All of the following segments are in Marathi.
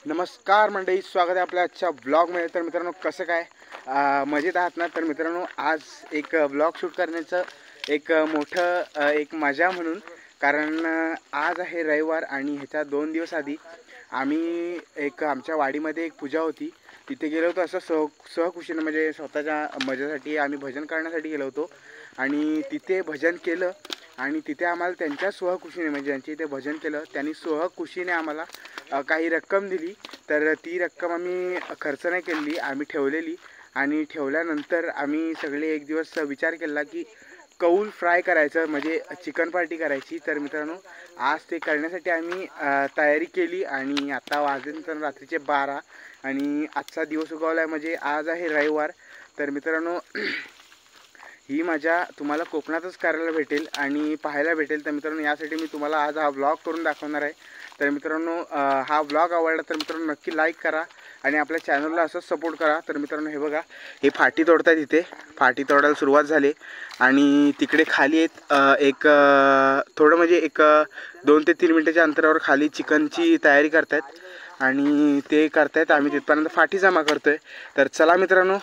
नमस्कार मंडळी, स्वागत आहे आपल्या आजच्या ब्लॉगमध्ये। तर मित्रांनो, कसं काय मजेत आहात ना? तर मित्रांनो, आज एक ब्लॉग शूट करण्याचं एक मोठं एक मजा म्हणून, कारण आज आहे रविवार आणि ह्याच्या 2 दिवस आधी आम्ही एक आमच्या वाडीमध्ये एक पूजा होती, तिथे गेलो होतो। असं सहकुशीनं म्हणजे स्वतःच्या मजेसाठी आम्ही भजन करण्यासाठी गेलो होतो आणि तिथे भजन केलं आणि तिथे आम्हाला त्यांच्या स्वखुशीने म्हणजे ज्यांची इथे भजन केलं त्यांनी स्वखुशीने आम्हाला काही रक्कम दिली। तर ती रक्कम आम्ही खर्च नाही केली, आम्ही ठेवलेली आणि ठेवल्यानंतर आम्ही सगळे एक दिवस विचार केला की कौल फ्राय करायचं म्हणजे चिकन पार्टी करायची। तर मित्रांनो, आज ते करण्यासाठी आम्ही तयारी केली आणि आता वाजले रात्रीचे 12 आणि आजचा दिवस उगवला आहे म्हणजे आज आहे रविवार। तर मित्रांनो, ही मजा तुम्हाला कोकणातच करायला भेटेल आणि पाहायला भेटेल। तर मित्रांनो, यासाठी मी तुम्हाला आज हा व्लॉग करून दाखवणार आहे। तर मित्रांनो, हा व्लॉग आवडला तर मित्रांनो नक्की लाईक करा आणि आपल्या चॅनलला असंच सपोर्ट करा। तर मित्रांनो, हे बघा, हे फाटी तोडतात, इथे फाटी तोडायला सुरुवात झाली आणि तिकडे खाली एक थोडं म्हणजे एक 2 ते 3 मिनिटाच्या अंतरावर खाली चिकनची तयारी करतात आणि ते करतायत, आम्ही तिथपर्यंत फाटी जमा करतोय। तर चला मित्रांनो,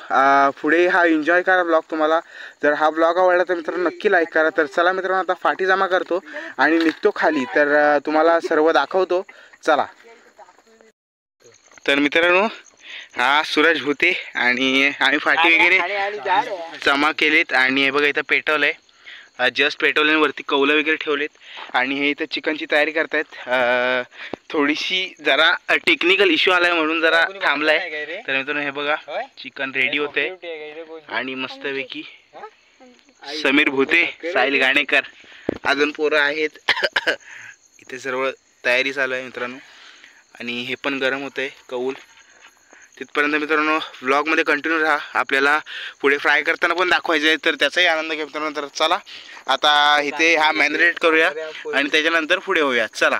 पुढे हा एन्जॉय करा ब्लॉग तुम्हाला। जर हा ब्लॉग आवडला तर मित्रांनो नक्की लाईक करा। तर चला मित्रांनो, आता फाटी जमा करतो आणि निघतो खाली, तर तुम्हाला सर्व दाखवतो, चला। तर मित्रांनो, हा सूरज भूते आणि आम्ही फाटी वगैरे जमा केलेत आणि हे बघा इथं पेटवलंय, जस्ट पेट्रोलने वरती कौलं वगैरे ठेवलेत आणि हे इथं चिकनची तयारी करतायत। थोडीशी जरा टेक्निकल इश्यू आलाय म्हणून जरा थांबलाय। तर मित्रांनो, हे बघा चिकन रेडी होते आणि मस्तपैकी समीर भूते, साहिल गाणेकर, अजून पोरं आहेत इथे सर्व तयारी चालू आहे मित्रांनो आणि हे पण गरम होतंय कौल। तिथपर्यंत मित्रांनो व्लॉगमध्ये कंटिन्यू राहा, आपल्याला पुढे फ्राय करताना पण दाखवायचं आहे, तर त्याचाही आनंद घ्या मित्रांनो। तर चला आता इथे हा मॅरिनेट करूया आणि त्याच्यानंतर पुढे होऊया, चला।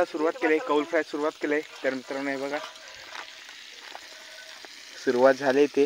सुरुवात केली, कौल फ्राय सुरुवात केली। तर मित्रांनो, हे बघा सुरुवात झाली ते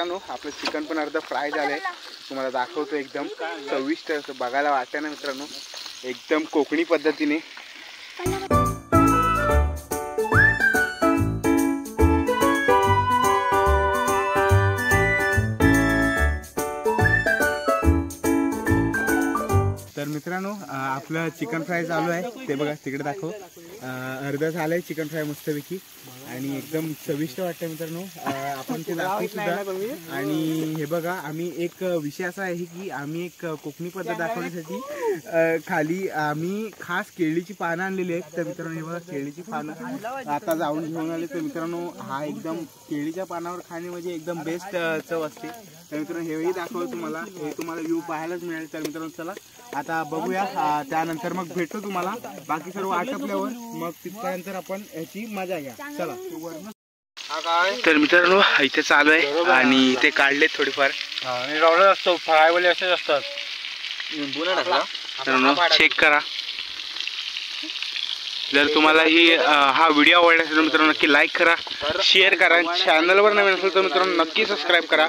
मित्रांनो आपलं चिकन पण अर्ध फ्राय झालंय, तुम्हाला दाखवतो. एकदम चविष्ट असं बघायला वाटतं ना मित्रांनो, एकदम कोकणी पद्धतीने. तर मित्रांनो आपलं चिकन फ्राय चालू आहे, ते बघा तिकडे दाखव. अर्ध झालंय चिकन फ्राय मस्तपैकी आणि एकदम चविष्ट वाटतं मित्रांनो. आपण ते दाखवू सुद्धा. आणि हे बघा, आम्ही एक विषय असा आहे की आम्ही एक कोकणी पद्धत दाखवण्यासाठी खाली आम्ही खास केळीची पानं आणलेली आहेत. तर मित्रांनो हे बघा, केळीची पानं आता जाऊन घेऊन आले. तर मित्रांनो हा एकदम केळीच्या पानावर खाणे म्हणजे एकदम बेस्ट चव असते. तर मित्रांनो हेही दाखवलं तुम्हाला, हे तुम्हाला व्ह्यू पाहायलाच मिळेल. तर मित्रांनो चला आता बघूया, त्यानंतर मग भेटतो तुम्हाला. बाकी सर्व आटपल्यावर मग तिथपर्यंत आपण याची मजा घ्या. चला. तर मित्रांनो इथे चालू आहे आणि ते काढले थोडीफार असतो, फ्रायवाले असेच असतात. चेक करा. जर तुम्हाला हा व्हिडिओ आवडला असेल तर मित्रांनो नक्की लाईक करा, शेअर करा. चॅनलवर नवीन असेल तर मित्रांनो नक्की सबस्क्राईब करा.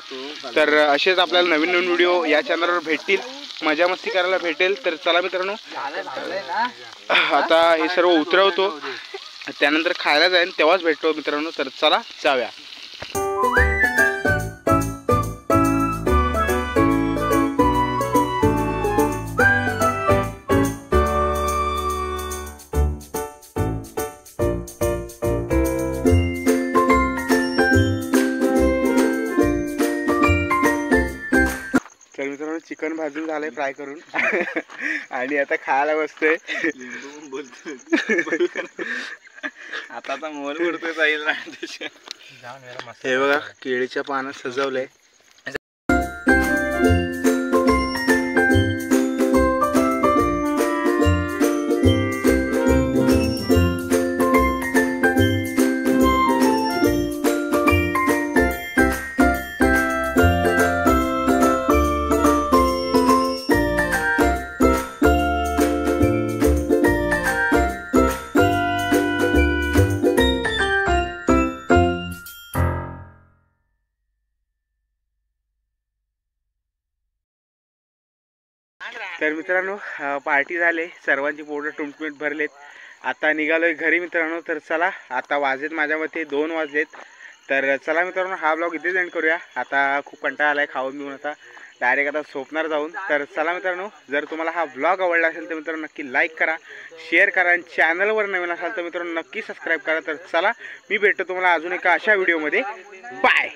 तर असेच आपल्याला नवीन नवीन व्हिडिओ या चॅनलवर भेटतील, मजा मस्ती करायला भेटेल. तर चला मित्रांनो आता हे सर्व उतरवतो, त्यानंतर खायला जाईन तेव्हाच भेटतो मित्रांनो. तर चला जाऊया. तर मित्रांनो चिकन भाजून झालंय फ्राय करून आणि आता खायला बसतोय. आता मोल पडतोय जाईल. हे बघा केळीच्या पानात सजवलंय. तर मित्रांनो पार्टी झाले, सर्वांची पोटं टुमटुमीत भरलेत. आता निघालोय घरी मित्रांनो. तर चला आता वाजलेत माझ्या मते 2 वाजलेत. तर चला मित्रांनो हा ब्लॉग इथेच एंड करूया. आता खूप कंटाळा आलाय खाऊन घेऊन, आता डायरेक्ट आता झोपणार जाऊन. तर चला मित्रांनो जर तुम्हाला हा ब्लॉग आवडला असेल तर मित्रांनो नक्की लाईक करा, शेअर करा आणि चॅनलवर नवीन असाल तर मित्रांनो नक्की सबस्क्राईब करा. तर चला मी भेटतो तुम्हाला अजून एका अशा व्हिडिओमध्ये. बाय.